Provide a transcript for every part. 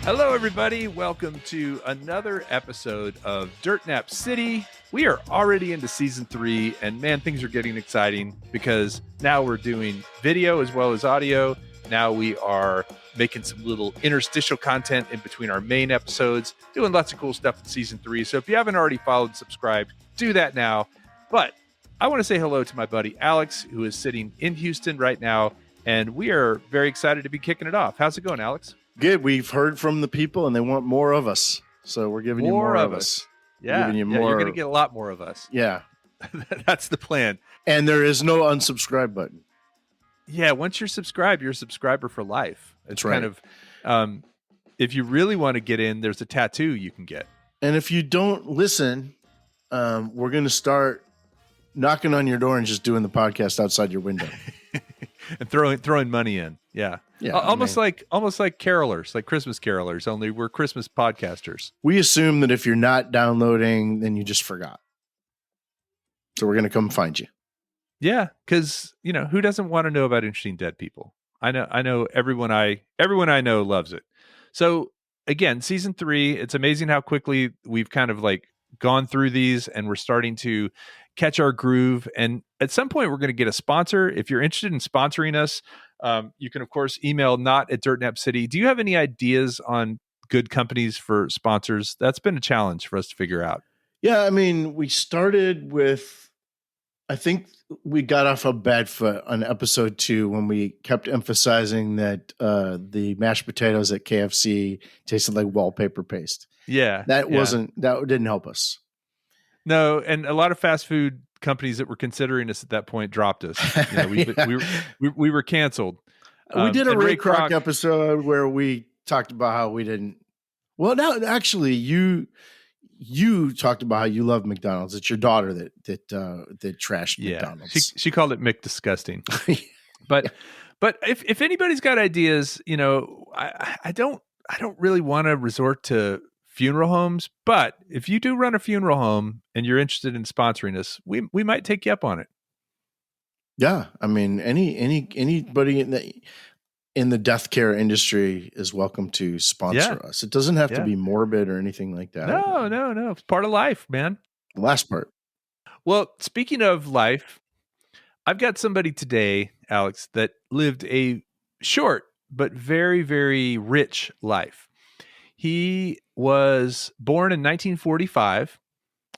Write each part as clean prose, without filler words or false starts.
Hello, everybody. Welcome to another episode of Dirt Nap City. We are already into season 3, and man, things are getting exciting because now we're doing video as well as audio. Now we are making some little interstitial content in between our main episodes, doing lots of cool stuff in season 3. So if you haven't already followed and subscribed, do that now. But I want to say hello to my buddy Alex, who is sitting in Houston right now, and we are very excited to be kicking it off. How's it going, Alex? Good. We've heard from the people and they want more of us. So we're giving you more of us. Yeah. You're going to get a lot more of us. Yeah. That's the plan. And there is no unsubscribe button. Yeah. Once you're subscribed, you're a subscriber for life. It's right. kind of, if you really want to get in, there's a tattoo you can get. And if you don't listen, we're going to start knocking on your door and just doing the podcast outside your window. And throwing money in. Yeah. Almost like carolers, like Christmas carolers, only we're Christmas podcasters. We assume that if you're not downloading, then you just forgot. So we're going to come find you. Yeah, because who doesn't want to know about interesting dead people? I know everyone I know loves it. So again, season 3, it's amazing how quickly we've kind of like gone through these and we're starting to catch our groove. And at some point we're going to get a sponsor. If you're interested in sponsoring us, you can of course email not@dirtnapcity. Do you have any ideas on good companies for sponsors? That's been a challenge for us to figure out. Yeah. I mean, we started with, I think we got off a bad foot on episode 2 when we kept emphasizing that the mashed potatoes at KFC tasted like wallpaper paste. Yeah. That didn't help us. No, and a lot of fast food companies that were considering us at that point dropped us. We were canceled. We did a Ray Kroc episode where we talked about how we didn't. Well, now actually, you talked about how you love McDonald's. It's your daughter that trashed McDonald's. She called it McDisgusting. But if anybody's got ideas, I don't really want to resort to funeral homes, but if you do run a funeral home and you're interested in sponsoring us, we might take you up on it. Yeah, I mean, anybody in the death care industry is welcome to sponsor us. It doesn't have to be morbid or anything like that. No, it's part of life, man. The last part. Well, speaking of life, I've got somebody today, Alex, that lived a short but very, very rich life. He was born in 1945,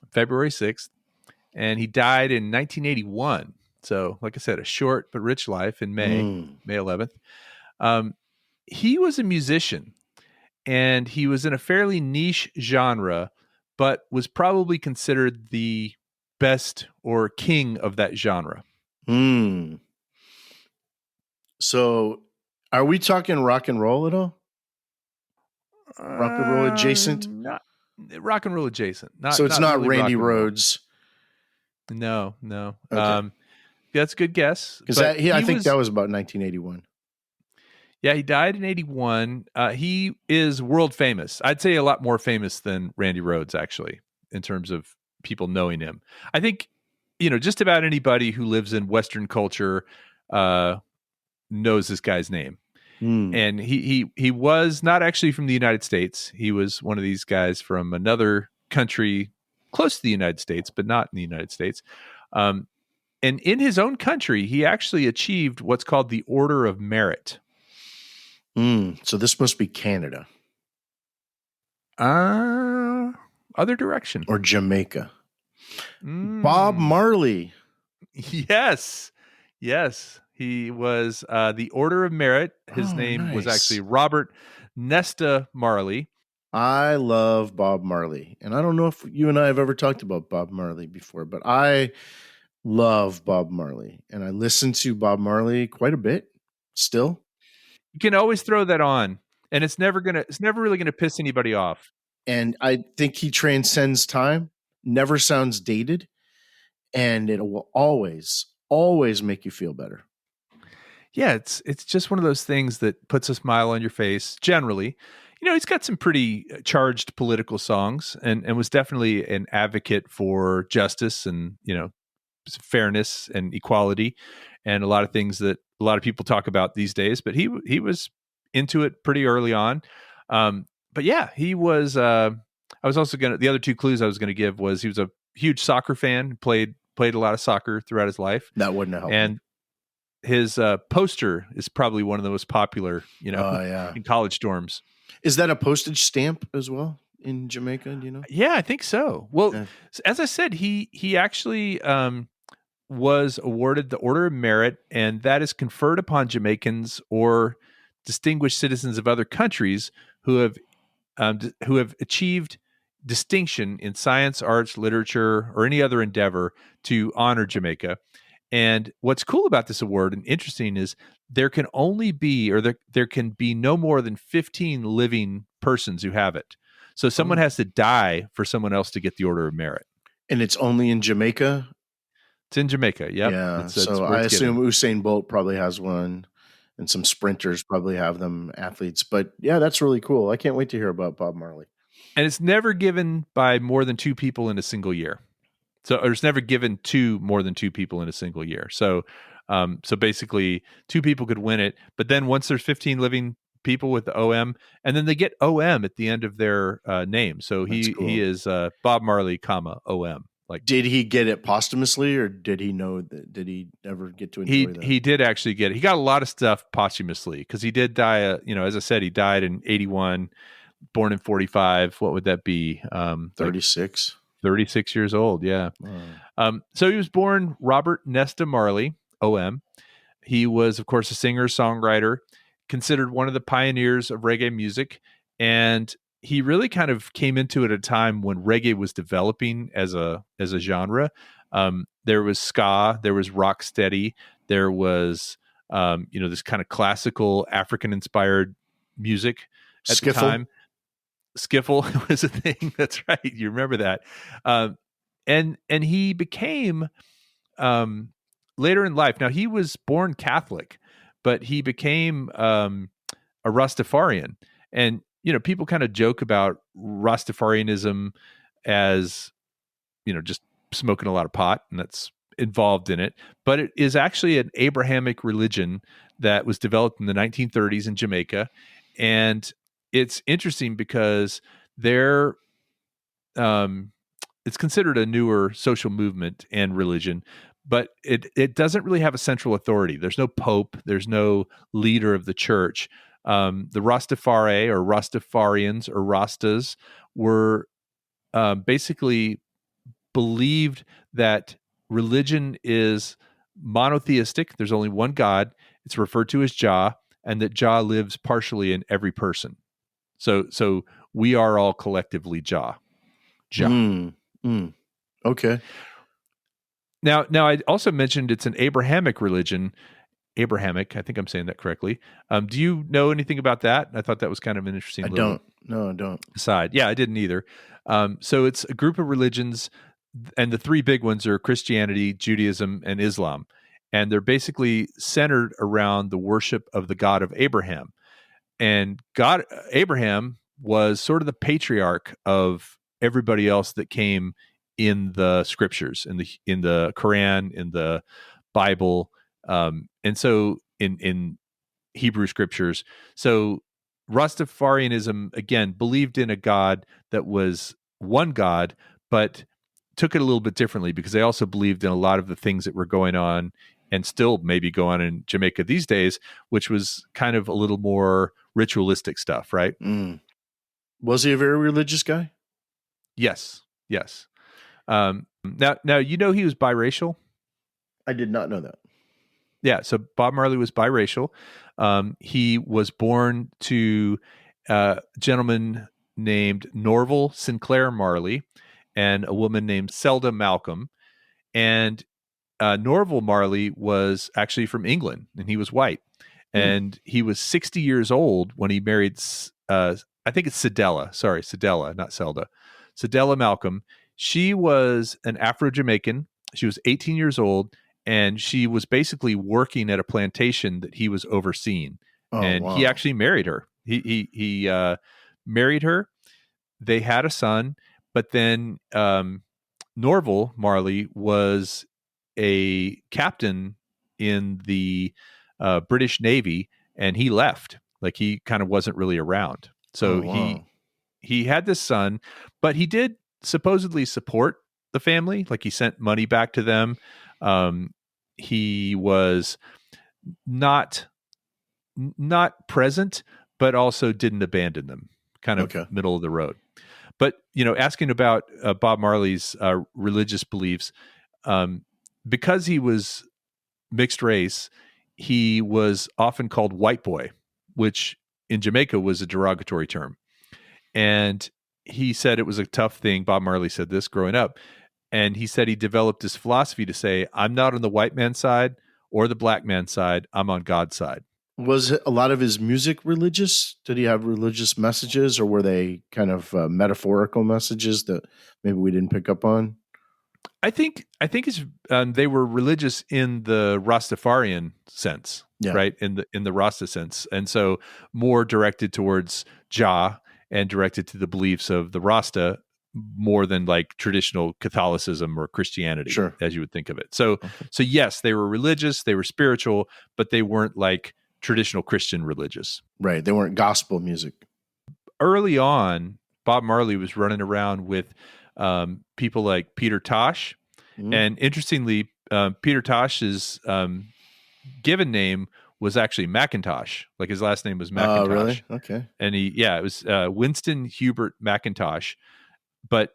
February 6th, and he died in 1981. So, like I said, a short but rich life in May 11th. He was a musician, and he was in a fairly niche genre, but was probably considered the best or king of that genre. So, are we talking rock and roll at all? Rock and roll adjacent? Not rock and roll adjacent. So it's not really Randy Rhoads. No. Okay. That's a good guess. Because I think that was about 1981. Yeah, he died in 81. He is world famous. I'd say a lot more famous than Randy Rhoads, actually, in terms of people knowing him. I think, just about anybody who lives in Western culture knows this guy's name. And he was not actually from the United States. He was one of these guys from another country close to the United States, but not in the United States. And in his own country, he actually achieved what's called the Order of Merit. So this must be Canada. Other direction. Or Jamaica. Bob Marley. Yes. He was the Order of Merit. His name was actually Robert Nesta Marley. I love Bob Marley. And I don't know if you and I have ever talked about Bob Marley before, but I love Bob Marley. And I listen to Bob Marley quite a bit still. You can always throw that on, and it's never really gonna piss anybody off. And I think he transcends time, never sounds dated, and it will always make you feel better. Yeah, it's just one of those things that puts a smile on your face. Generally, he's got some pretty charged political songs, and was definitely an advocate for justice and fairness and equality, and a lot of things that a lot of people talk about these days. But he was into it pretty early on. but yeah, he was. I was also gonna. The other two clues I was gonna give was he was a huge soccer fan. Played a lot of soccer throughout his life, That wouldn't have helped me. and his of is probably one of the most popular, Yeah. in college dorms. Is that a postage stamp as well in Jamaica? Do you know? Yeah, I think so. Well, Yeah. as I said, he actually was awarded the Order of Merit, and that is conferred upon Jamaicans or distinguished citizens of other countries who have achieved distinction in science, arts, literature, or any other endeavor to honor Jamaica. And what's cool about this award and interesting is there can only be, or there can be no more than 15 living persons who have it. So someone Oh. has to die for someone else to get the Order of Merit. And it's only in Jamaica? It's in Jamaica. Yep. Yeah. It's So I worth assume getting. Usain Bolt probably has one, and some sprinters probably have them, athletes. But yeah, that's really cool. I can't wait to hear about Bob Marley. And it's never given by more than two people in a single year. So or it's never given to more than two people in a single year. So basically, two people could win it. But then once there's 15 living people with the OM, and then they get OM at the end of their name. So That's he cool. is Bob Marley, comma OM. Like, Did he get it posthumously, or did he know that? Did he ever get to enjoy that? he did actually get it. He got a lot of stuff posthumously because he did die. As I said, he died in 81, born in 45. What would that be? 36. 36 years old. Yeah. Wow. So he was born Robert Nesta Marley, OM. He was, of course, a singer, songwriter, considered one of the pioneers of reggae music. And he really kind of came into it at a time when reggae was developing as a genre. There was ska, there was rocksteady, there was this kind of classical African inspired music at the Skiffle. time. Skiffle was a thing. That's right. You remember that. And he became later in life. Now he was born Catholic, but he became a Rastafarian. And people kind of joke about Rastafarianism as just smoking a lot of pot, and that's involved in it. But it is actually an Abrahamic religion that was developed in the 1930s in Jamaica, and it's interesting because they're it's considered a newer social movement and religion, but it doesn't really have a central authority. There's no pope. There's no leader of the church. The Rastafari or Rastafarians or Rastas were basically believed that religion is monotheistic. There's only one God. It's referred to as Jah, and that Jah lives partially in every person. So we are all collectively Jah. Okay. Now I also mentioned it's an Abrahamic religion. Abrahamic, I think I'm saying that correctly. Do you know anything about that? I thought that was kind of an interesting. I don't. No, I don't. Aside, yeah, I didn't either. So it's a group of religions, and the three big ones are Christianity, Judaism, and Islam, and they're basically centered around the worship of the God of Abraham. And Abraham was sort of the patriarch of everybody else that came in the scriptures, in the Quran, in the Bible, and so in Hebrew scriptures. So Rastafarianism again believed in a God that was one God, but took it a little bit differently because they also believed in a lot of the things that were going on and still maybe go on in Jamaica these days, which was kind of a little more ritualistic stuff, right? Was he a very religious guy? Yes. Now he was biracial. I did not know that. Yeah, so Bob Marley was biracial. He was born to a gentleman named Norval Sinclair Marley and a woman named Selda Malcolm. And Norval Marley was actually from England, and he was white. And he was 60 years old when he married, I think it's Sedella, not Selda. Sedella Malcolm. She was an Afro-Jamaican. She was 18 years old, and she was basically working at a plantation that he was overseeing. He actually married her. He married her. They had a son, but then Norval Marley was a captain in the British Navy, and he left. Like he kind of wasn't really around. So he had this son, but he did supposedly support the family. Like he sent money back to them. He was not present, but also didn't abandon them. Kind of Okay. middle of the road. But asking about Bob Marley's religious beliefs, because he was mixed race, he was often called white boy, which in Jamaica was a derogatory term. And he said it was a tough thing. Bob Marley said this growing up. And he said he developed this philosophy to say, I'm not on the white man's side or the black man's side. I'm on God's side. Was a lot of his music religious? Did he have religious messages, or were they kind of metaphorical messages that maybe we didn't pick up on? I think they were religious in the Rastafarian sense, Yeah. right? In the Rasta sense, and so more directed towards Jah and directed to the beliefs of the Rasta more than like traditional Catholicism or Christianity, Sure. as you would think of it. So yes, they were religious, they were spiritual, but they weren't like traditional Christian religious. Right. They weren't gospel music. Early on, Bob Marley was running around with people like Peter Tosh. And interestingly, Peter Tosh's given name was actually McIntosh. Like his last name was McIntosh. Oh, really? Okay. And it was Winston Hubert McIntosh. But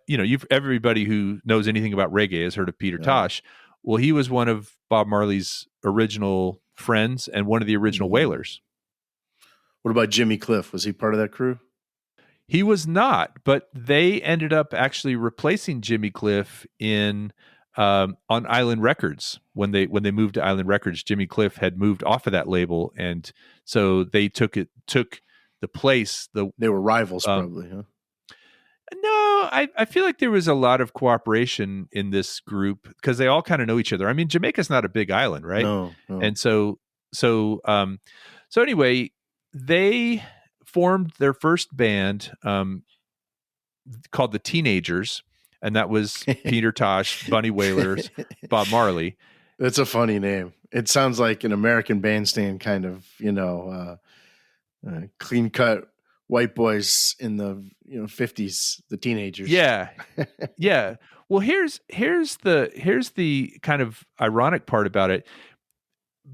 everybody who knows anything about reggae has heard of Peter Tosh. Well, he was one of Bob Marley's original friends and one of the original Wailers. What about Jimmy Cliff? Was he part of that crew? He was not, but they ended up actually replacing Jimmy Cliff on Island Records when they moved to Island Records. Jimmy Cliff had moved off of that label, and so they took the place. They were rivals, probably, huh? No, I feel like there was a lot of cooperation in this group because they all kind of know each other. I mean, Jamaica's not a big island, right? No. And so anyway, they formed their first band called the Teenagers, and that was Peter Tosh, Bunny Wailers, Bob Marley. That's a funny name. It sounds like an American Bandstand kind of, clean cut white boys in the 50s, the Teenagers. Yeah. Yeah. Well, here's the kind of ironic part about it.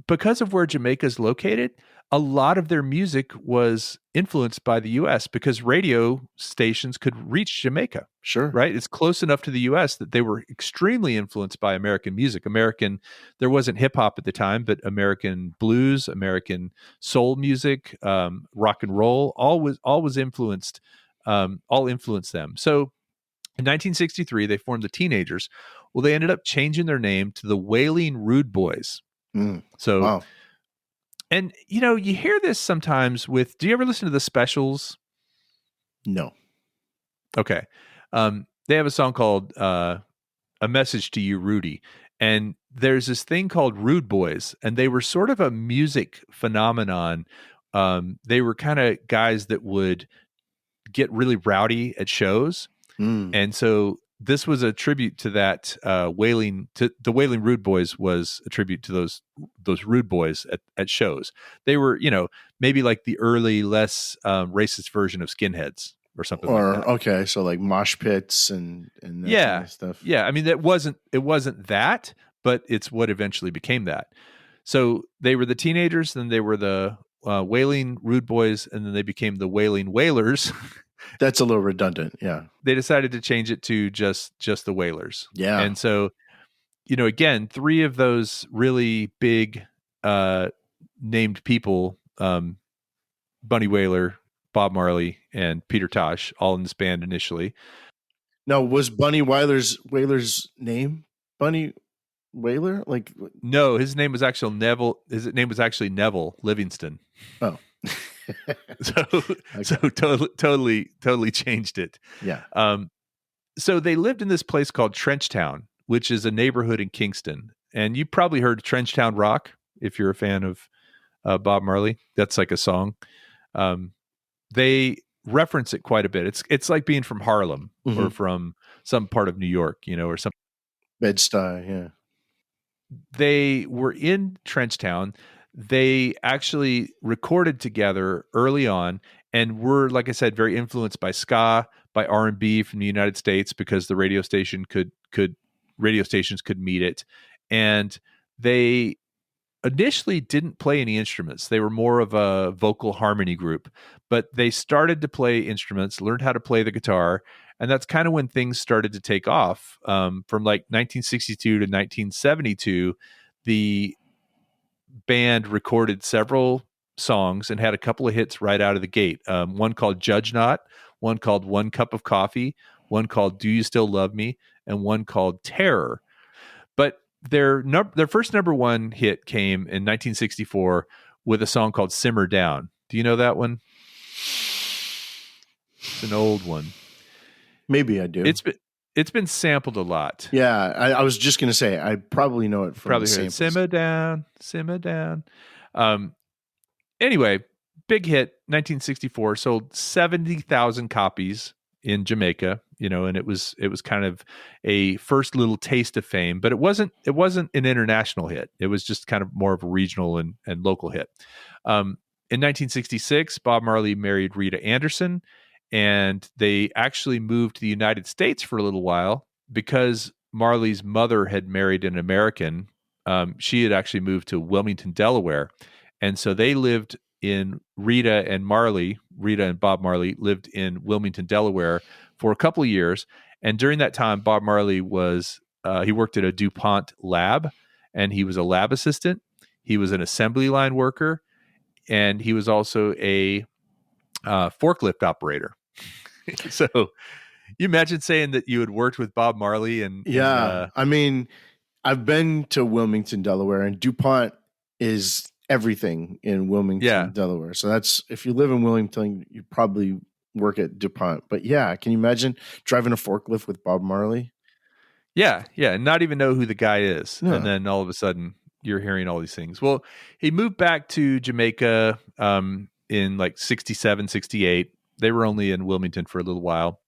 Because of where Jamaica is located, a lot of their music was influenced by the U.S. because radio stations could reach Jamaica. Sure. Right? It's close enough to the U.S. that they were extremely influenced by American music. There wasn't hip hop at the time, but American blues, American soul music, rock and roll, all influenced them. So in 1963, they formed the Teenagers. Well, they ended up changing their name to the Wailing Rude Boys. So, wow. And you hear this sometimes with. Do you ever listen to the Specials? No. Okay. They have a song called "A Message to You, Rudy," and there's this thing called Rude Boys, and they were sort of a music phenomenon. They were kind of guys that would get really rowdy at shows, and so this was a tribute to that wailing. To the Wailing Rude Boys was a tribute to those rude boys at shows. They were, maybe like the early, less racist version of skinheads or something like that. Okay, so like mosh pits and that kind of stuff. Yeah, I mean, it wasn't that, but it's what eventually became that. So they were the Teenagers, then they were the Wailing Rude Boys, and then they became the Wailing Wailers. That's a little redundant. Yeah. They decided to change it to just the Wailers. Yeah. And so, again, three of those really big named people, Bunny Wailer, Bob Marley, and Peter Tosh, all in this band initially. Now, was Bunny Wailer's name Bunny Wailer? Like, no, his name was actually Neville. His name was actually Neville Livingston. Oh. So totally changed it. Yeah. So they lived in this place called Trenchtown, which is a neighborhood in Kingston. And you probably heard Trenchtown Rock if you're a fan of Bob Marley. That's like a song. They reference it quite a bit. It's like being from Harlem or from some part of New York, or something. Bed-Stuy, yeah. They were in Trenchtown. They actually recorded together early on, and were, like I said, very influenced by ska, by R&B from the United States, because the radio stations could meet it. And they initially didn't play any instruments. They were more of a vocal harmony group, but they started to play instruments, learned how to play the guitar, and that's kind of when things started to take off. From like 1962 to 1972, the band recorded several songs and had a couple of hits right out of the gate. One called Judge Not, one called One Cup of Coffee, one called Do You Still Love Me, and one called Terror. But their first number one hit came in 1964 with a song called Simmer Down. Do you know that one? It's an old one. Maybe I do. It's been sampled a lot. Yeah, I was just going to say, I probably know it from Probably the heard samples. Simmer Down, Simmer Down. Anyway, big hit, 1964, sold 70,000 copies in Jamaica, and it was kind of a first little taste of fame, but it wasn't an international hit. It was just kind of more of a regional and local hit. In 1966, Bob Marley married Rita Anderson, and they actually moved to the United States for a little while because Marley's mother had married an American. She had actually moved to Wilmington, Delaware. And so they lived in Rita and Bob Marley lived in Wilmington, Delaware for a couple of years. And during that time, Bob Marley he worked at a DuPont lab, and he was a lab assistant. He was an assembly line worker, and he was also a forklift operator. So you imagine saying that you had worked with Bob Marley I mean, I've been to Wilmington, Delaware, and DuPont is everything in Wilmington, Delaware. So that's, if you live in Wilmington, you probably work at DuPont. But yeah, can you imagine driving a forklift with Bob Marley? Yeah, and not even know who the guy is. No. And then all of a sudden you're hearing all these things. Well, he moved back to Jamaica in like 67, 68. They were only in Wilmington for a little while.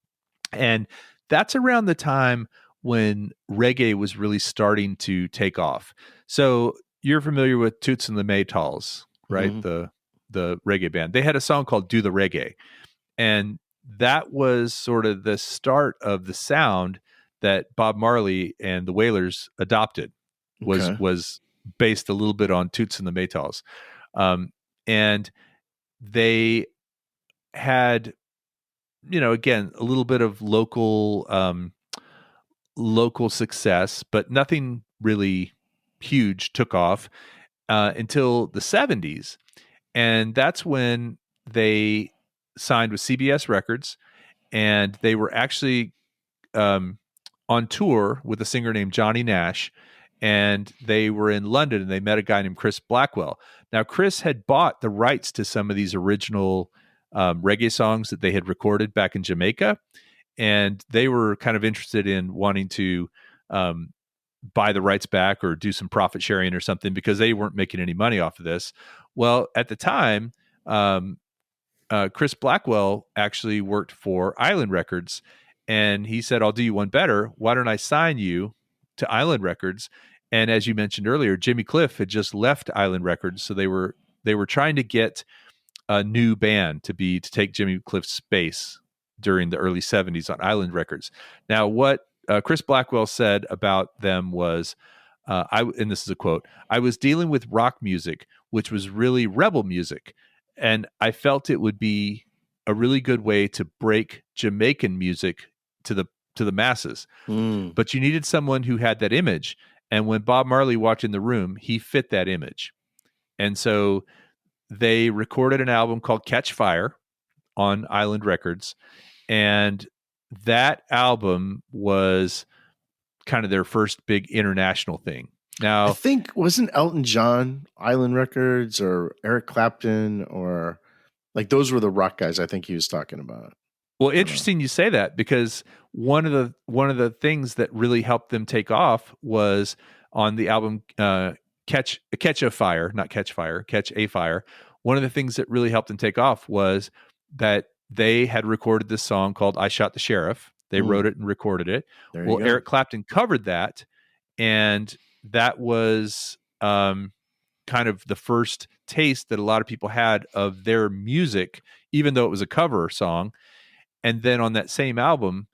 And that's around the time when reggae was really starting to take off. So you're familiar with Toots and the Maytals, right? Mm-hmm. The reggae band. They had a song called Do the Reggae. And that was sort of the start of the sound that Bob Marley and the Wailers adopted. Was based a little bit on Toots and the Maytals. And they had, again, a little bit of local success, but nothing really huge took off until the 70s. And that's when they signed with CBS Records, and they were actually on tour with a singer named Johnny Nash, and they were in London, and they met a guy named Chris Blackwell. Now, Chris had bought the rights to some of these original reggae songs that they had recorded back in Jamaica, and they were kind of interested in wanting to buy the rights back or do some profit sharing or something, because they weren't making any money off of this. Well, at the time, Chris Blackwell actually worked for Island Records, and he said, "I'll do you one better. Why don't I sign you to Island Records?" And as you mentioned earlier, Jimmy Cliff had just left Island Records, so they were trying to get a new band to take Jimmy Cliff's space during the early 70s on Island Records. Now, what Chris Blackwell said about them was, and this is a quote, "I was dealing with rock music, which was really rebel music, and I felt it would be a really good way to break Jamaican music to the masses. But you needed someone who had that image. And when Bob Marley walked in the room, he fit that image. And so they recorded an album called Catch Fire on Island Records. And that album was kind of their first big international thing. Now, I think, wasn't Elton John Island Records, or Eric Clapton, or like those were the rock guys I think he was talking about? Well, interesting you say that, because one of the things that really helped them take off was on the album Catch a Fire. One of the things that really helped them take off was that they had recorded this song called "I Shot the Sheriff." They wrote it and recorded it. Well, Eric Clapton covered that, and that was kind of the first taste that a lot of people had of their music, even though it was a cover song. And then on that same album,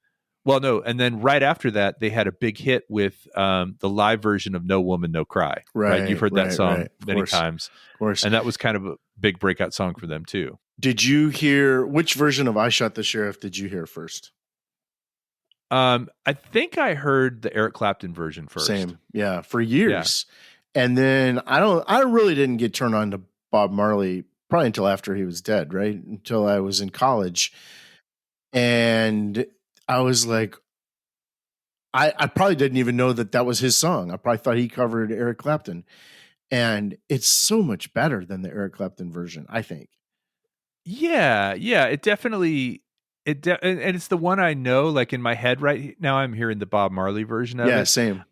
well, no, and then right after that, they had a big hit with the live version of No Woman, No Cry, right? You've Right, heard that right, right. song Of many course, times. of course. And that was kind of a big breakout song for them too. Did you hear which version of I Shot the Sheriff did you hear first? I think I heard the Eric Clapton version first. Same. Yeah, for years. Yeah. And then I really didn't get turned on to Bob Marley probably until after he was dead, right? Until I was in college. And I was like, I probably didn't even know that was his song. I probably thought he covered Eric Clapton. And it's so much better than the Eric Clapton version, I think. Yeah, it definitely and it's the one I know, like in my head right now. I'm hearing the Bob Marley version of it. Yeah, same.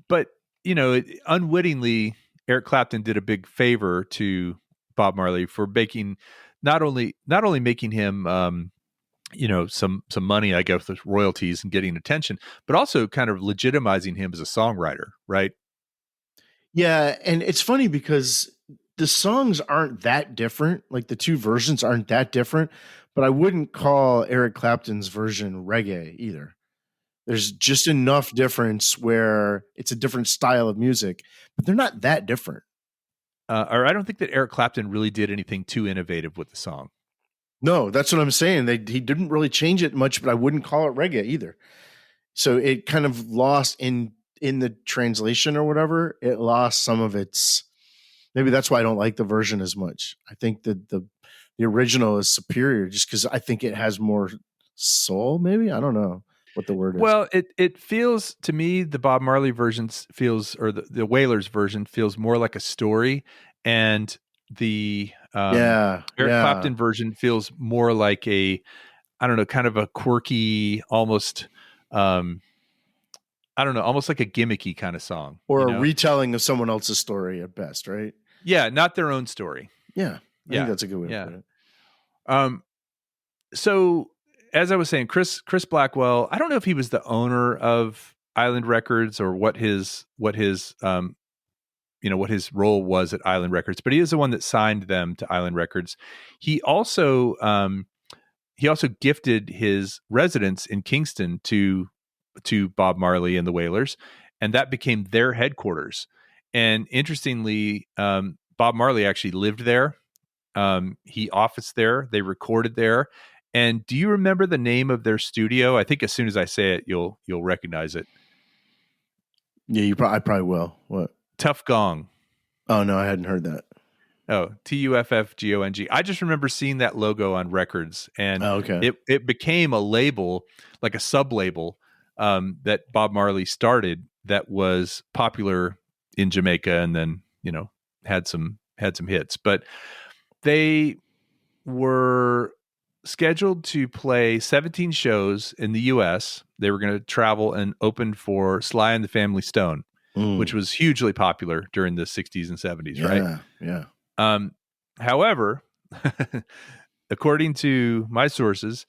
But unwittingly, Eric Clapton did a big favor to Bob Marley for making not only making him some money, I guess, with royalties and getting attention, but also kind of legitimizing him as a songwriter, right? Yeah, and it's funny because the songs aren't that different. Like the two versions aren't that different, but I wouldn't call Eric Clapton's version reggae either. There's just enough difference where it's a different style of music, but they're not that different. Or I don't think that Eric Clapton really did anything too innovative with the song. No, that's what I'm saying. He didn't really change it much, but I wouldn't call it reggae either. So it kind of lost in the translation or whatever. It lost some of its. Maybe that's why I don't like the version as much. I think that the original is superior just because I think it has more soul. Maybe I don't know what the word is. Well, it feels to me the Bob Marley version feels, or the Wailers version feels more like a story, and the Eric Clapton version feels more like a, I don't know, kind of a quirky, almost I don't know, almost like a gimmicky kind of song, or a retelling of someone else's story at best, right? Yeah, not their own story. Yeah, I think that's a good way to put it. So as I was saying, Chris Blackwell, I don't know if he was the owner of Island Records or what his what his role was at Island Records, but he is the one that signed them to Island Records. He also gifted his residence in Kingston to Bob Marley and the Wailers, and that became their headquarters. And interestingly, Bob Marley actually lived there. He officed there. They recorded there. And do you remember the name of their studio? I think as soon as I say it, you'll recognize it. Yeah, I probably will. What? Tough Gong. Oh no, I hadn't heard that. Oh, TUFFGONG. I just remember seeing that logo on records, and it became a label, like a sub label, that Bob Marley started that was popular in Jamaica, and then had some hits. But they were scheduled to play 17 shows in the U.S. They were going to travel and open for Sly and the Family Stone, which was hugely popular during the 60s and 70s, right? Yeah. However, according to my sources,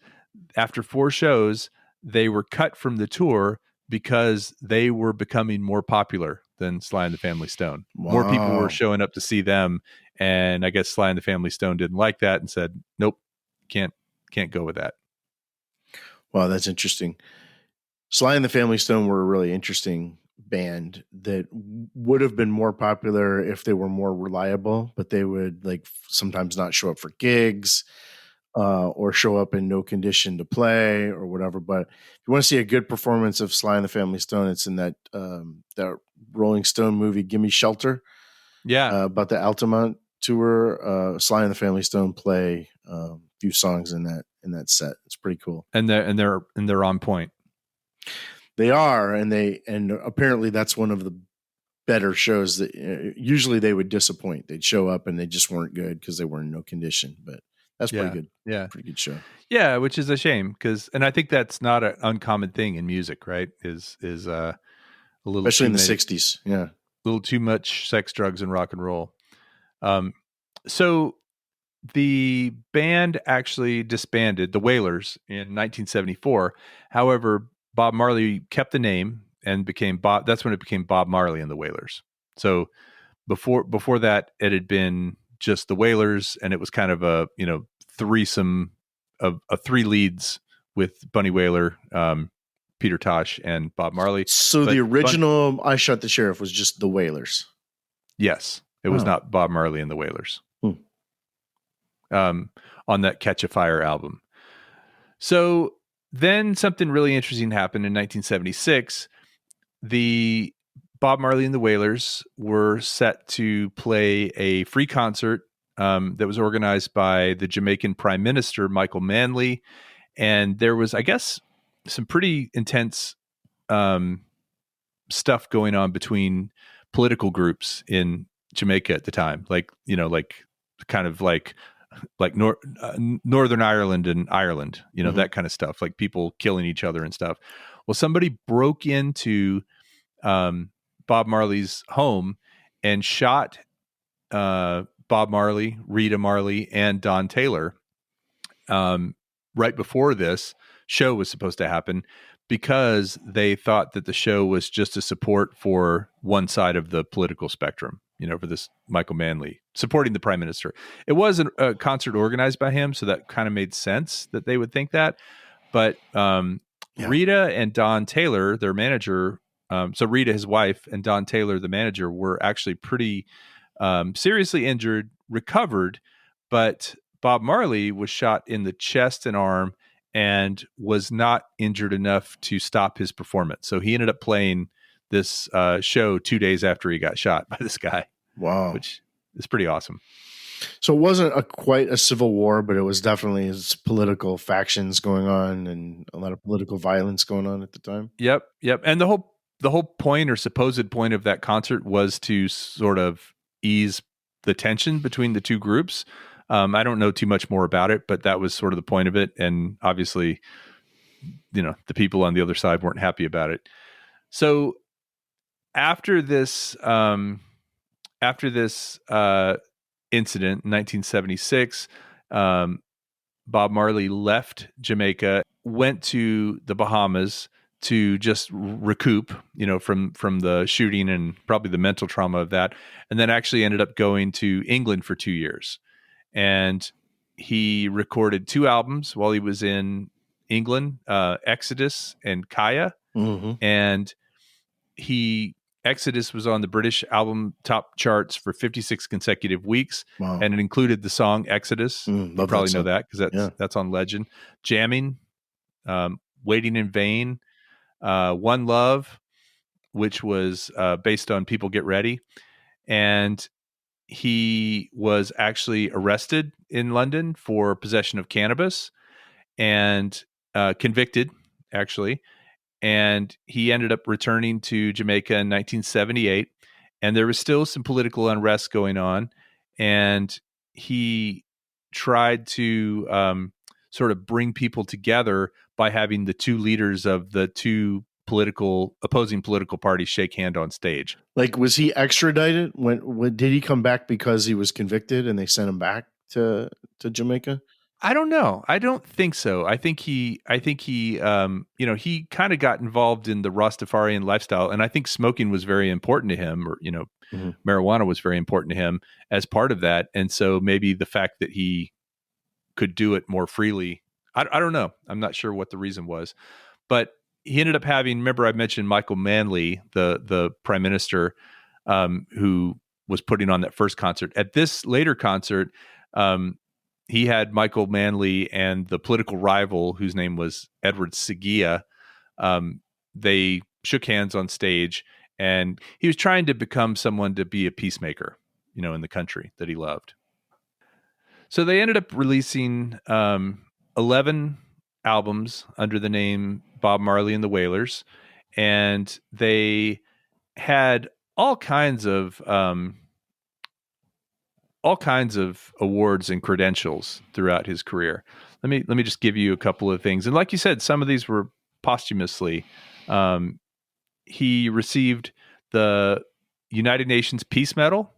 after 4 shows, they were cut from the tour because they were becoming more popular than Sly and the Family Stone. Wow. More people were showing up to see them, and I guess Sly and the Family Stone didn't like that and said, "Nope, can't go with that." Wow, that's interesting. Sly and the Family Stone were a really interesting band that would have been more popular if they were more reliable, but they would sometimes not show up for gigs or show up in no condition to play or whatever. But if you want to see a good performance of Sly and the Family Stone, it's in that Rolling Stone movie, Gimme Shelter. Yeah. About the Altamont tour. Sly and the Family Stone play a few songs in that set. It's pretty cool. And they're on point. They are, and apparently that's one of the better shows that usually they would disappoint. They'd show up and they just weren't good because they were in no condition. But that's pretty good. Yeah, pretty good show. Yeah, which is a shame and I think that's not an uncommon thing in music, right? Is a little, especially in the '60s. Yeah, a little too much sex, drugs, and rock and roll. So the band actually disbanded, the Wailers, in 1974. However, Bob Marley kept the name and became Bob. That's when it became Bob Marley and the Wailers. So before that, it had been just the Wailers, and it was kind of a threesome of 3 leads with Bunny Wailer, Peter Tosh, and Bob Marley. So the original I Shot the Sheriff was just the Wailers. Yes, it was not Bob Marley and the Wailers. Hmm. On that Catch a Fire album. So then something really interesting happened in 1976. The Bob Marley and the Wailers were set to play a free concert that was organized by the Jamaican Prime Minister, Michael Manley. And there was, I guess, some pretty intense stuff going on between political groups in Jamaica at the time. Northern Ireland and Ireland, that kind of stuff, like people killing each other and stuff. Well, somebody broke into Bob Marley's home and shot Bob Marley, Rita Marley, and Don Taylor right before this show was supposed to happen, because they thought that the show was just a support for one side of the political spectrum, for this Michael Manley supporting the prime minister. It wasn't a concert organized by him, so that kind of made sense that they would think that. But Rita and Don Taylor, their manager, so Rita, his wife, and Don Taylor, the manager, were actually pretty seriously injured, recovered, but Bob Marley was shot in the chest and arm and was not injured enough to stop his performance. So he ended up playing this show 2 days after he got shot by this guy. Wow. Which is pretty awesome. So it wasn't quite a civil war, but it was definitely political factions going on and a lot of political violence going on at the time. Yep. And the whole point, or supposed point, of that concert was to sort of ease the tension between the two groups. I don't know too much more about it, but that was sort of the point of it. And obviously, the people on the other side weren't happy about it. So after this incident in 1976, Bob Marley left Jamaica, went to the Bahamas to just recoup, from the shooting and probably the mental trauma of that, and then actually ended up going to England for 2 years. And he recorded 2 albums while he was in England, Exodus and Kaya. Mm-hmm. And Exodus was on the British album top charts for 56 consecutive weeks. Wow. And it included the song Exodus. You probably know that because that's on Legend. Jamming, Waiting in Vain, One Love, which was based on People Get Ready. And he was actually arrested in London for possession of cannabis and convicted, actually. And he ended up returning to Jamaica in 1978. And there was still some political unrest going on. And he tried to sort of bring people together by having the 2 leaders of the 2 opposing political parties shake hand on stage. Like, was he extradited? When did he come back because he was convicted and they sent him back to Jamaica? I don't know. I don't think so. I think he he kind of got involved in the Rastafarian lifestyle, and I think smoking was very important to him, or Mm-hmm. marijuana was very important to him as part of that. And so maybe the fact that he could do it more freely, I don't know. I'm not sure what the reason was, but he ended up having, remember I mentioned Michael Manley, the prime minister, who was putting on that first concert. At this later concert, he had Michael Manley and the political rival, whose name was Edward Segia. They shook hands on stage, and he was trying to become someone to be a peacemaker, in the country that he loved. So they ended up releasing 11 albums under the name Bob Marley and the Wailers, and they had all kinds of awards and credentials throughout his career. Let me just give you a couple of things. And like you said, some of these were posthumously. He received the United Nations Peace Medal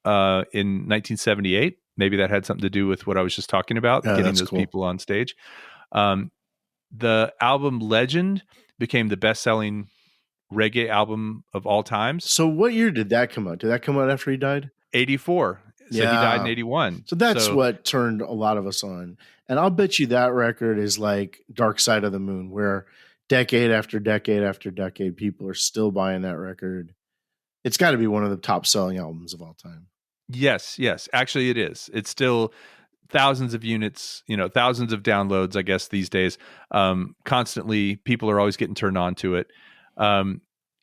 in 1978. Maybe that had something to do with what I was just talking about, getting those people on stage. The album Legend became the best-selling reggae album of all times. So what year did that come out? Did that come out after he died? 84. So he died in Yeah. 81. So that's So what turned a lot of us on. And I'll bet you that record is like Dark Side of the Moon, where decade after decade after decade, people are still buying that record. It's got to be one of the top selling albums of all time. yes, yes. Actually it is. It's still thousands of units, thousands of downloads, I guess, these days. Constantly, people are always getting turned on to it.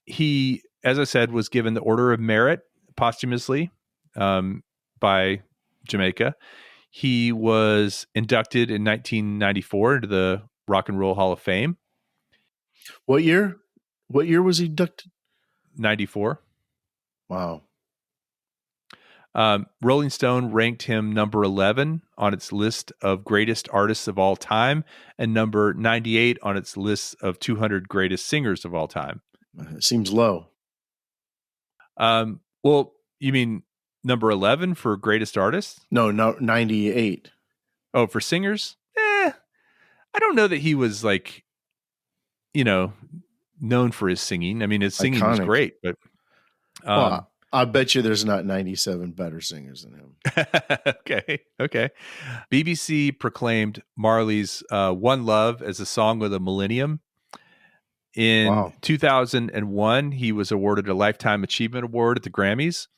He, as I said, was given the Order of Merit posthumously by Jamaica. He was inducted in 1994 into the Rock and Roll Hall of Fame. What year? What year was he inducted? 94. Wow. Rolling Stone ranked him number 11 on its list of greatest artists of all time and number 98 on its list of 200 greatest singers of all time. It seems low. Well, you mean number 11 for greatest artists? No, 98. Oh, for singers? I don't know that he was like, known for his singing. I mean, his singing was Iconic. great, but well, I bet you there's not 97 better singers than him. Okay. BBC proclaimed Marley's One Love as a song of the millennium. In 2001, he was awarded a Lifetime Achievement Award at the Grammys,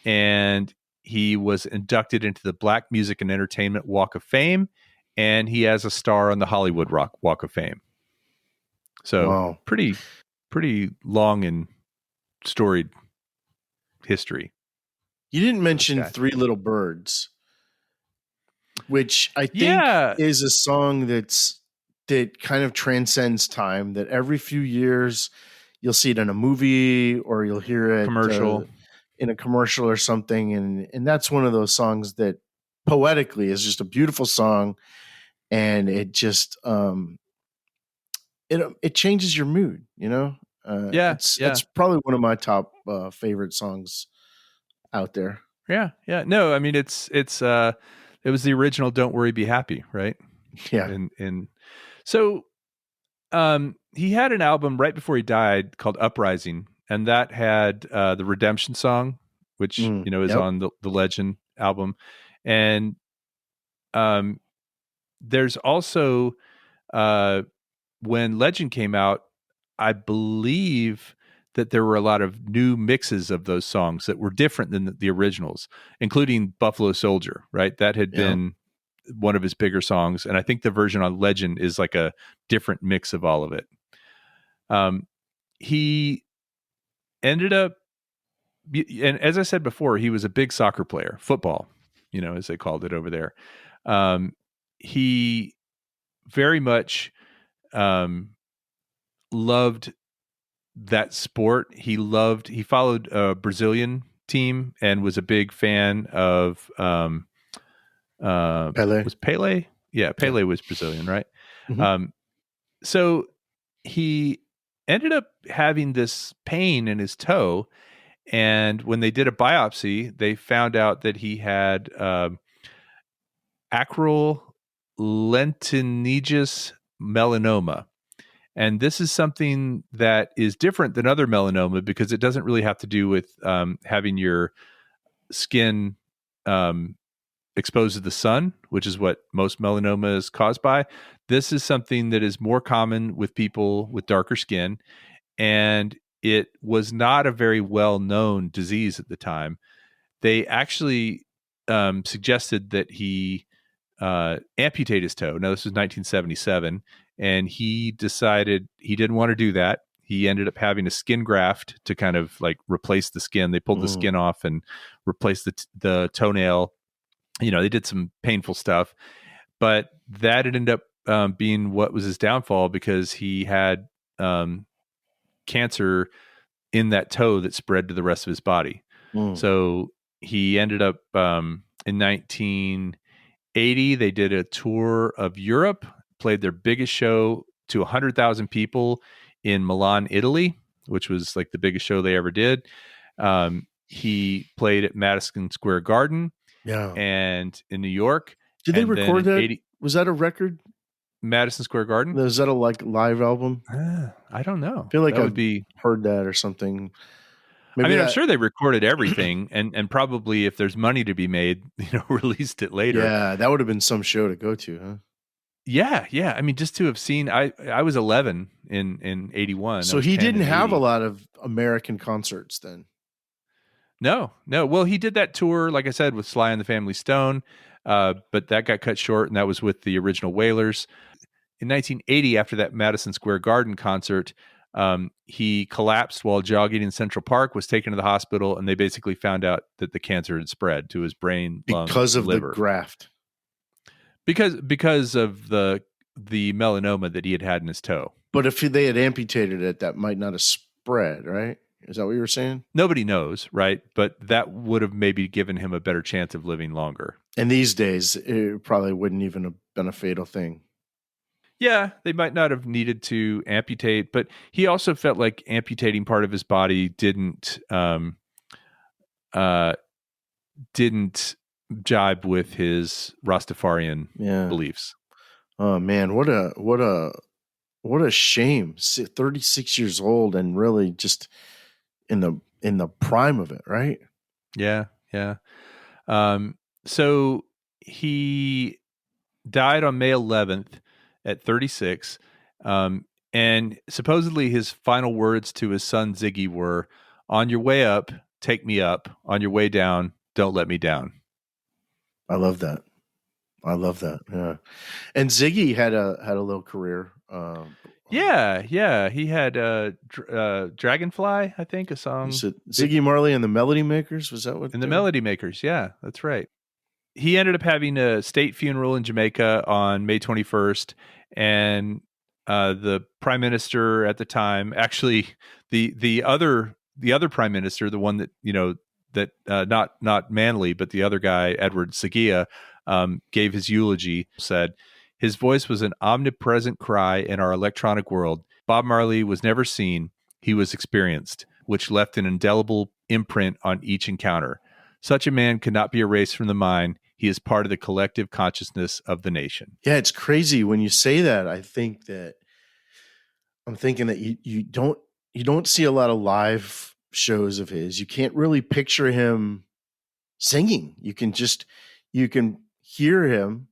and he was inducted into the Black Music and Entertainment Walk of Fame, and he has a star on the Hollywood Walk of Fame. So pretty long and storied history. You didn't mention Three Little Birds, which I think is a song that kind of transcends time, that every few years you'll see it in a movie or you'll hear it in a commercial or something. And that's one of those songs that poetically is just a beautiful song. And it just, it changes your mood, It's probably one of my top favorite songs out there. Yeah. No, I mean, it was the original Don't Worry, Be Happy, right? Yeah. And so he had an album right before he died called Uprising, and that had the Redemption song, which is on the Legend album. And there's also when Legend came out, I believe that there were a lot of new mixes of those songs that were different than the originals, including Buffalo Soldier, right? That had been one of his bigger songs. And I think the version on Legend is like a different mix of all of it. He ended up, and as I said before, he was a big soccer player, football, as they called it over there. He very much loved that sport. He followed a Brazilian team and was a big fan of Pele. Was Pele? Yeah, Pele was Brazilian, right? Mm-hmm. So he ended up having this pain in his toe, and when they did a biopsy, they found out that he had acral lentiginous melanoma. And this is something that is different than other melanoma because it doesn't really have to do with having your skin exposed to the sun, which is what most melanoma is caused by. This is something that is more common with people with darker skin, and it was not a very well-known disease at the time. They actually suggested that he amputate his toe. Now, this was 1977, and he decided he didn't want to do that. He ended up having a skin graft to kind of like replace the skin. They pulled the skin off and replaced the toenail. They did some painful stuff, but that ended up being what was his downfall because he had cancer in that toe that spread to the rest of his body. So he ended up in 1980, they did a tour of Europe, played their biggest show to 100,000 people in Milan, Italy, which was like the biggest show they ever did. He played at Madison Square Garden and in New York. Did they record that? Was that a record? Madison Square Garden? Was that a live album? I don't know. I feel like I've heard that or something. I Maybe mean, I'm that. sure they recorded everything, and probably if there's money to be made, released it later. Yeah, that would have been some show to go to, huh? Yeah, yeah. I mean, just to have seen, I was 11 in 81. I So was he 10 didn't in have a 80. lot of American concerts then. No, no. Well, he did that tour, like I said, with Sly and the Family Stone, but that got cut short, and that was with the original Wailers. In 1980, after that Madison Square Garden concert, he collapsed while jogging in Central Park, was taken to the hospital, and they basically found out that the cancer had spread to his brain, lungs, Because and of the liver graft. because of the melanoma that he had in his toe. But if they had amputated it, that might not have spread, right? Is that what you were saying? Nobody knows, right? But that would have maybe given him a better chance of living longer. And these days, it probably wouldn't even have been a fatal thing. Yeah, they might not have needed to amputate, but he also felt like amputating part of his body didn't jibe with his Rastafarian beliefs. Oh man, what a shame. 36 years old and really just in the prime of it, right? Yeah, yeah. So he died on May 11th at 36. And supposedly his final words to his son Ziggy were, "On your way up, take me up. On your way down, don't let me down." I love that. Yeah. And Ziggy had a little career. Yeah. He had Dragonfly, I think, a song. Is it Ziggy Marley and the Melody Makers? Was that what And the they were? Melody Makers. Yeah, that's right. He ended up having a state funeral in Jamaica on May 21st, and the prime minister at the time, actually the other prime minister, the one that not Manley, but the other guy, Edward Sagia, gave his eulogy. Said his voice was an omnipresent cry in our electronic world. Bob Marley was never seen; he was experienced, which left an indelible imprint on each encounter. Such a man could not be erased from the mind. He is part of the collective consciousness of the nation. Yeah, it's crazy when you say that. I'm thinking that you don't see a lot of live shows of his. You can't really picture him singing. You can hear him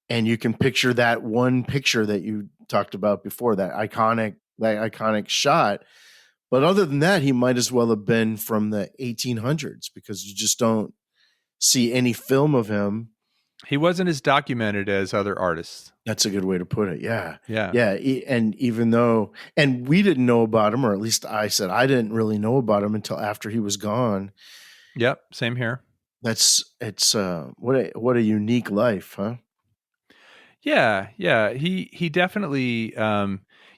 and you can picture that one picture that you talked about before, that iconic shot. But other than that, he might as well have been from the 1800s because you just don't see any film of him. He wasn't as documented as other artists. That's a good way to put it. Yeah. Yeah. Yeah. And and we didn't know about him, or at least I said I didn't really know about him until after he was gone. Yep. Same here. What a unique life, huh? Yeah. Yeah. He definitely,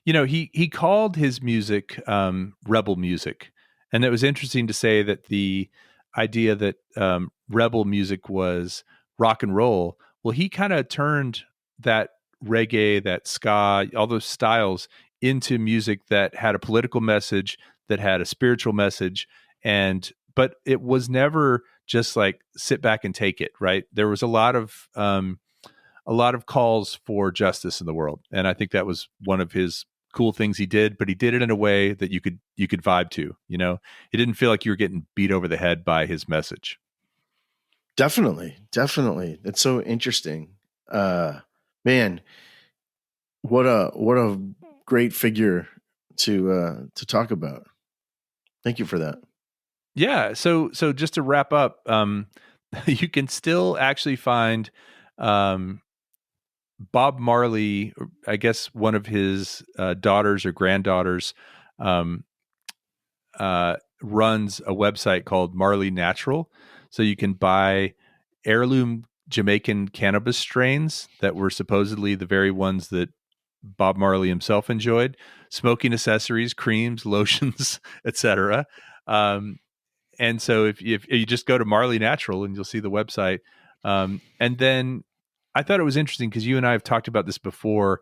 he called his music rebel music. And it was interesting to say that the idea that rebel music was rock and roll. Well, he kind of turned that reggae, that ska, all those styles into music that had a political message, that had a spiritual message, but it was never just like sit back and take it, right? There was a lot of calls for justice in the world, and I think that was one of his cool things he did. But he did it in a way that you could vibe to. It didn't feel like you were getting beat over the head by his message. Definitely. That's so interesting. Man, what a great figure to talk about. Thank you for that. Yeah. So just to wrap up, you can still actually find Bob Marley. I guess one of his daughters or granddaughters runs a website called Marley Natural. So you can buy heirloom Jamaican cannabis strains that were supposedly the very ones that Bob Marley himself enjoyed, smoking accessories, creams, lotions, etc. And so if you just go to Marley Natural and you'll see the website. And then I thought it was interesting because you and I have talked about this before.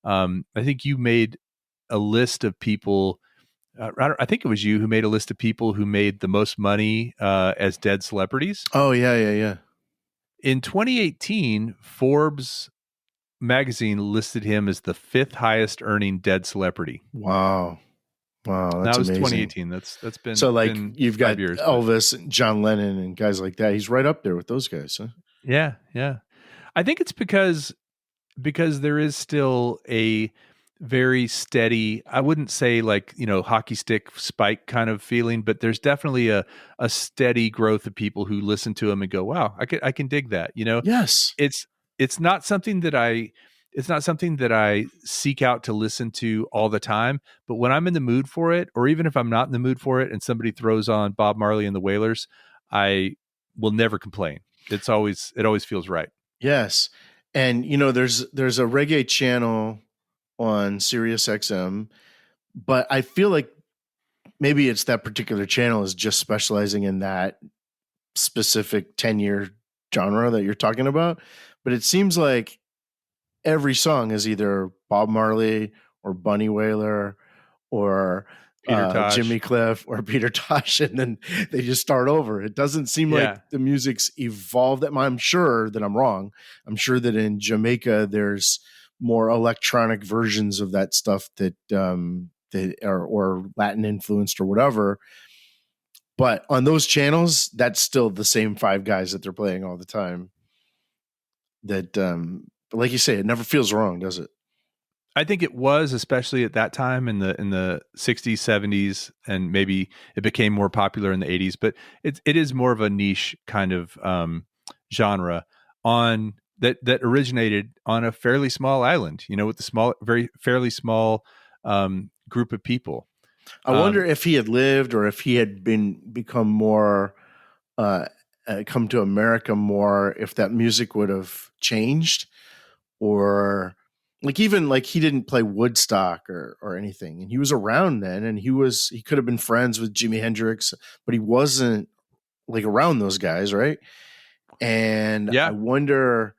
I think you made a list of people. I think it was you who made a list of people who made the most money as dead celebrities. Oh, yeah. In 2018, Forbes magazine listed him as the 5th highest earning dead celebrity. Wow. Wow, That that's was amazing. 2018. That's So like been you've 5 got years, but Elvis and John Lennon and guys like that. He's right up there with those guys, huh? yeah, yeah. I think it's because there is still a very steady, I wouldn't say like, hockey stick spike kind of feeling, but there's definitely a steady growth of people who listen to him and go, wow, I can dig that. Yes. It's it's not something that I seek out to listen to all the time, but when I'm in the mood for it, or even if I'm not in the mood for it and somebody throws on Bob Marley and the Wailers, I will never complain. It always feels right. Yes. And there's a reggae channel on Sirius XM, but I feel like maybe it's that particular channel is just specializing in that specific 10-year genre that you're talking about. But it seems like every song is either Bob Marley or Bunny Wailer or Peter Tosh. Jimmy Cliff or Peter Tosh, and then they just start over. It doesn't seem like Yeah. the music's evolved. I'm sure that I'm wrong. I'm sure that in Jamaica there's more electronic versions of that stuff that are or Latin influenced or whatever. But on those channels, that's still the same five guys that they're playing all the time. But like you say, it never feels wrong, does it? I think it was, especially at that time in the 60s, 70s, and maybe it became more popular in the 80s, but it is more of a niche kind of genre on that originated on a fairly small island, with the very fairly small group of people. I wonder Um, if he had lived or if he had become more uh, come to America more, if that music would have changed, or like even like he didn't play Woodstock or anything, and he was around then, and he could have been friends with Jimi Hendrix, but he wasn't like around those guys, right? And I yeah, wonder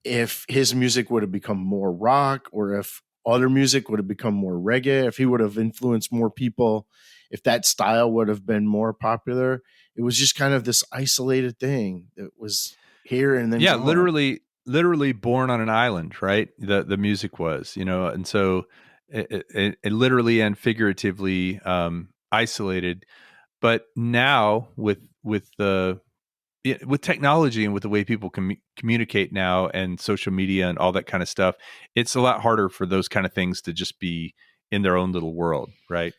if his music would have become more rock or if other music would have become more reggae, if he would have influenced more people, if that style would have been more popular. It was just kind of this isolated thing that was here and then yeah, gone. literally born on an island, right? The music was, and so it literally and figuratively isolated. But now with technology and with the way people communicate now and social media and all that kind of stuff, it's a lot harder for those kind of things to just be in their own little world, right?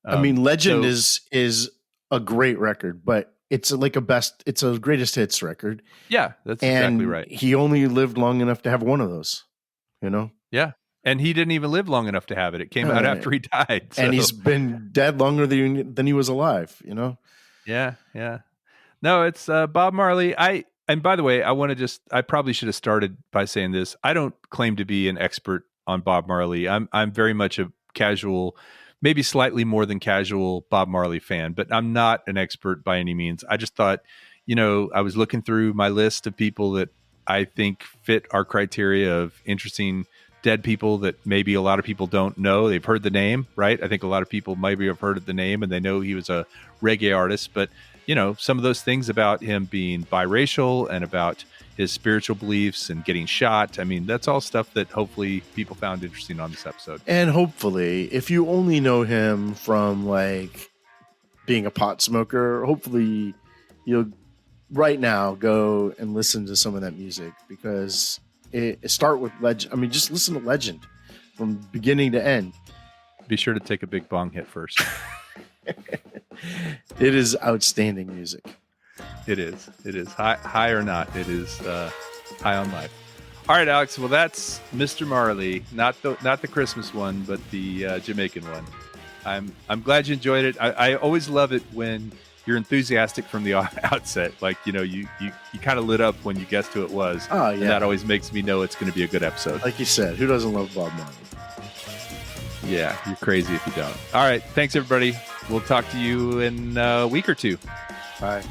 I mean, Legend So is a great record, but it's a greatest hits record, yeah, that's exactly and right. he only lived long enough to have one of those, you know. Yeah, and he didn't even live long enough to have it. It came out Uh, after he died. and So he's been dead longer than he was alive, you know. yeah, yeah. No, it's Bob Marley. And by the way, I probably should have started by saying this. I don't claim to be an expert on Bob Marley. I'm very much a casual, maybe slightly more than casual Bob Marley fan, but I'm not an expert by any means. I just thought, I was looking through my list of people that I think fit our criteria of interesting dead people that maybe a lot of people don't know. They've heard the name, right? I think a lot of people maybe have heard of the name and they know he was a reggae artist, but some of those things about him being biracial and about his spiritual beliefs and getting shot. I mean, that's all stuff that hopefully people found interesting on this episode. And hopefully, if you only know him from like being a pot smoker, hopefully you'll right now go and listen to some of that music because it start with Legend. I mean, just listen to Legend from beginning to end. Be sure to take a big bong hit first. It is outstanding music. It is. It is. High or not, it is high on life. All right, Alex. Well, that's Mr. Marley, not the Christmas one, but the Jamaican one. I'm glad you enjoyed it. I always love it when you're enthusiastic from the outset. Like, you kind of lit up when you guessed who it was. Oh, yeah. And that always makes me know it's going to be a good episode. Like you said, who doesn't love Bob Marley? Yeah, you're crazy if you don't. All right. Thanks, everybody. We'll talk to you in a week or two. Bye.